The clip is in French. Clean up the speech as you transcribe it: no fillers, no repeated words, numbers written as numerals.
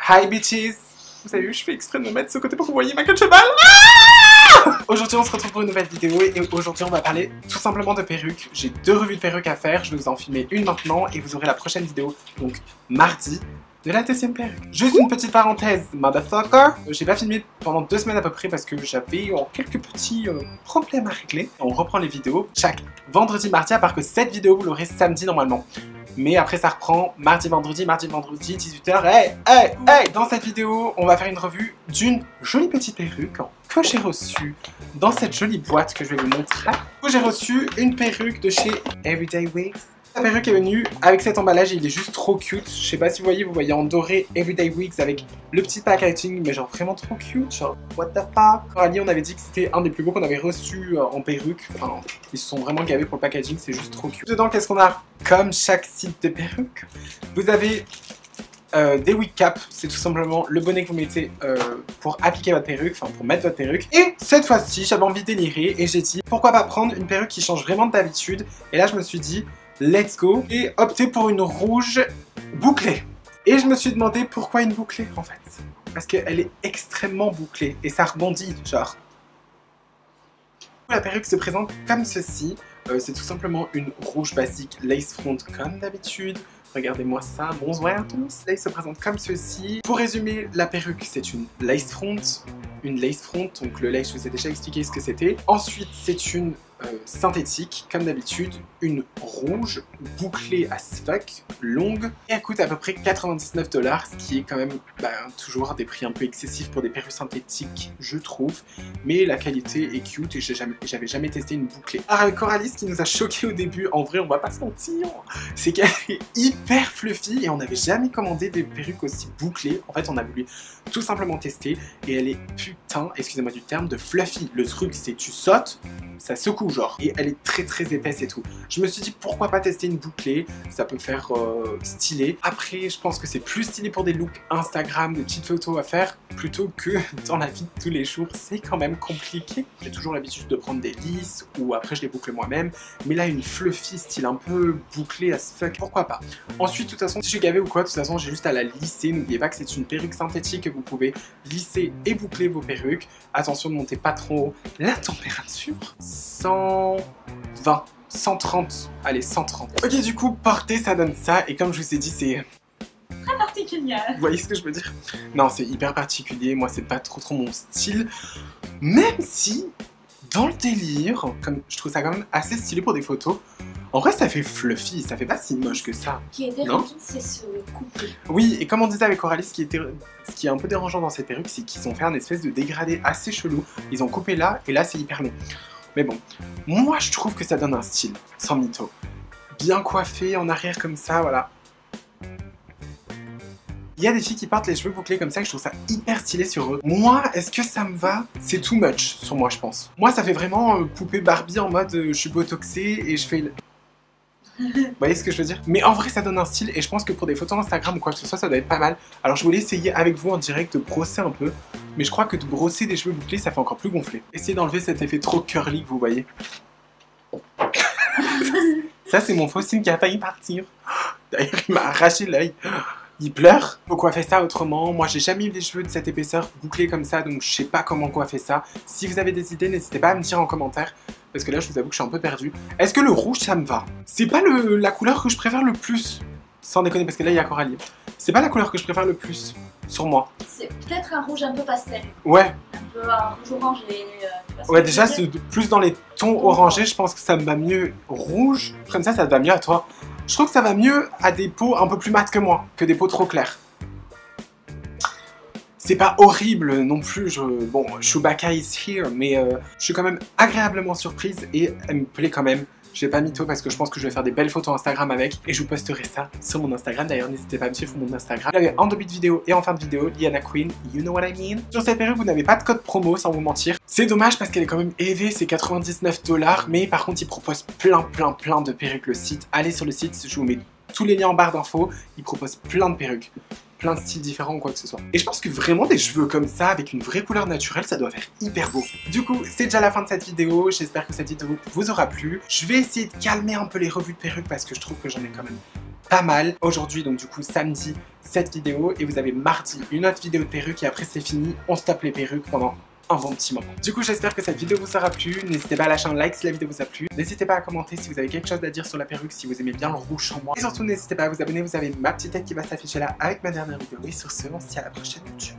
Hi bitches! Vous avez vu, je fais exprès de me mettre de ce côté pour que vous voyez ma queue de cheval. Aujourd'hui on se retrouve pour une nouvelle vidéo et aujourd'hui on va parler tout simplement de perruques. J'ai 2 revues de perruques à faire, je vais vous en filmer une maintenant et vous aurez la prochaine vidéo, donc mardi, de la 2e perruque. Juste une petite parenthèse, motherfucker. J'ai pas filmé pendant 2 semaines à peu près parce que j'avais quelques petits problèmes à régler. On reprend les vidéos chaque vendredi, mardi, à part que cette vidéo vous l'aurez samedi normalement. Mais après ça reprend mardi, vendredi, 18h. Hey! Dans cette vidéo, on va faire une revue d'une jolie petite perruque que j'ai reçue dans cette jolie boîte que je vais vous montrer. J'ai reçu une perruque de chez Everyday Wigs. La perruque est venue avec cet emballage et il est juste trop cute. Je sais pas si vous voyez en doré Everyday Wigs avec le petit packaging, mais genre vraiment trop cute. Genre, what the fuck. Coralie, on avait dit que c'était un des plus beaux qu'on avait reçu en perruque. Enfin, ils se sont vraiment gavés pour le packaging, c'est juste trop cute. Dedans, qu'est-ce qu'on a? Comme chaque site de perruque, vous avez des wig caps, c'est tout simplement le bonnet que vous mettez pour appliquer votre perruque, enfin pour mettre votre perruque. Et cette fois-ci, j'avais envie de délirer et j'ai dit pourquoi pas prendre une perruque qui change vraiment d'habitude. Et là, je me suis dit let's go et opter pour une rouge bouclée. Et je me suis demandé pourquoi une bouclée en fait. Parce qu'elle est extrêmement bouclée et ça rebondit genre. La perruque se présente comme ceci. C'est tout simplement une rouge basique lace front comme d'habitude. Regardez-moi ça, bonsoir à tous. Là, il se présente comme ceci. Pour résumer, la perruque, c'est une lace front. Une lace front, donc le lace, je vous ai déjà expliqué ce que c'était. Ensuite, c'est une synthétique, comme d'habitude, une rouge, bouclée as fuck, longue. Et elle coûte à peu près 99 $, ce qui est quand même toujours des prix un peu excessifs pour des perruques synthétiques, je trouve. Mais la qualité est cute et j'avais jamais testé une bouclée. Alors avec Coralie, ce qui nous a choqué au début, en vrai, on va pas se mentir, c'est qu'elle est hyper fluffy et on n'avait jamais commandé des perruques aussi bouclées. En fait, on a voulu tout simplement tester et elle est putain, excusez-moi du terme, de fluffy. Le truc, c'est tu sautes, ça secoue genre. Et elle est très épaisse et tout. Je me suis dit pourquoi pas tester une bouclée, ça peut faire stylé. Après, je pense que c'est plus stylé pour des looks Instagram, des petites photos à faire, plutôt que dans la vie de tous les jours. C'est quand même compliqué. J'ai toujours l'habitude de prendre des lisses ou après je les boucle moi-même. Mais là, une fluffy style un peu bouclée as fuck, pourquoi pas. Ensuite, de toute façon, si je suis gavé ou quoi, de toute façon, j'ai juste à la lisser. N'oubliez pas que c'est une perruque synthétique que vous pouvez lisser et boucler vos perruques. Attention, ne montez pas trop haut la température. 120, 130, allez 130. Ok, du coup, porter ça donne ça et comme je vous ai dit, c'est très particulier. Vous voyez ce que je veux dire? Non, c'est hyper particulier, moi c'est pas trop mon style. Même si, dans le délire, comme je trouve ça quand même assez stylé pour des photos, en vrai ça fait fluffy, ça fait pas si moche que ça. Ce qui est dérangeant, c'est ce coupé. Oui, et comme on disait avec Coralie, ce qui est un peu dérangeant dans cette perruque, c'est qu'ils ont fait un espèce de dégradé assez chelou. Ils ont coupé là, et là c'est hyper long. Mais bon, moi je trouve que ça donne un style, sans mytho. Bien coiffé, en arrière comme ça, voilà. Il y a des filles qui portent les cheveux bouclés comme ça et je trouve ça hyper stylé sur eux. Moi, est-ce que ça me va? C'est too much sur moi, je pense. Moi, ça fait vraiment poupée Barbie en mode je suis botoxée et je fais... Vous voyez ce que je veux dire? Mais en vrai, ça donne un style et je pense que pour des photos Instagram ou quoi que ce soit, ça doit être pas mal. Alors, je voulais essayer avec vous en direct de brosser un peu. Mais je crois que de brosser des cheveux bouclés, ça fait encore plus gonfler. Essayez d'enlever cet effet trop curly que vous voyez. Ça, c'est mon fossile qui a failli partir. D'ailleurs, il m'a arraché l'œil. Il pleure. Faut coiffer ça autrement. Moi, j'ai jamais eu les cheveux de cette épaisseur bouclés comme ça, donc je sais pas comment coiffer ça. Si vous avez des idées, n'hésitez pas à me dire en commentaire, parce que là, je vous avoue que je suis un peu perdu. Est-ce que le rouge, ça me va? C'est pas la couleur que je préfère le plus. Sans déconner, parce que là, il y a Coralie. C'est pas la couleur que je préfère le plus sur moi. C'est peut-être un rouge un peu pastel. Ouais. Un peu un rouge orangé. Ouais, déjà, plus dans les tons orangés, je pense que ça me va mieux rouge. Comme ça te va mieux à toi. Je trouve que ça va mieux à des peaux un peu plus mates que moi, que des peaux trop claires. C'est pas horrible non plus, bon, Chewbacca is here, mais je suis quand même agréablement surprise et elle me plaît quand même. Je vais pas mytho parce que je pense que je vais faire des belles photos Instagram avec et je vous posterai ça sur mon Instagram. D'ailleurs, n'hésitez pas à me suivre sur mon Instagram. Vous l'avez en début de vidéo et en fin de vidéo, Liana Queen, you know what I mean. Sur cette perruque, vous n'avez pas de code promo sans vous mentir. C'est dommage parce qu'elle est quand même élevée, c'est 99 $, mais par contre, ils proposent plein de perruques le site. Allez sur le site, je vous mets tous les liens en barre d'infos. Ils proposent plein de perruques. Plein de styles différents ou quoi que ce soit. Et je pense que vraiment des cheveux comme ça, avec une vraie couleur naturelle, ça doit faire hyper beau. Du coup, c'est déjà la fin de cette vidéo. J'espère que cette vidéo vous aura plu. Je vais essayer de calmer un peu les revues de perruques parce que je trouve que j'en ai quand même pas mal. Aujourd'hui, donc du coup samedi, cette vidéo, et vous avez mardi une autre vidéo de perruques, et après c'est fini, on stoppe les perruques pendant un bon petit moment. Du coup, j'espère que cette vidéo vous aura plu. N'hésitez pas à lâcher un like si la vidéo vous a plu. N'hésitez pas à commenter si vous avez quelque chose à dire sur la perruque, si vous aimez bien le rouge en moi. Et surtout, n'hésitez pas à vous abonner, vous avez ma petite tête qui va s'afficher là avec ma dernière vidéo. Et sur ce, on se dit à la prochaine YouTube.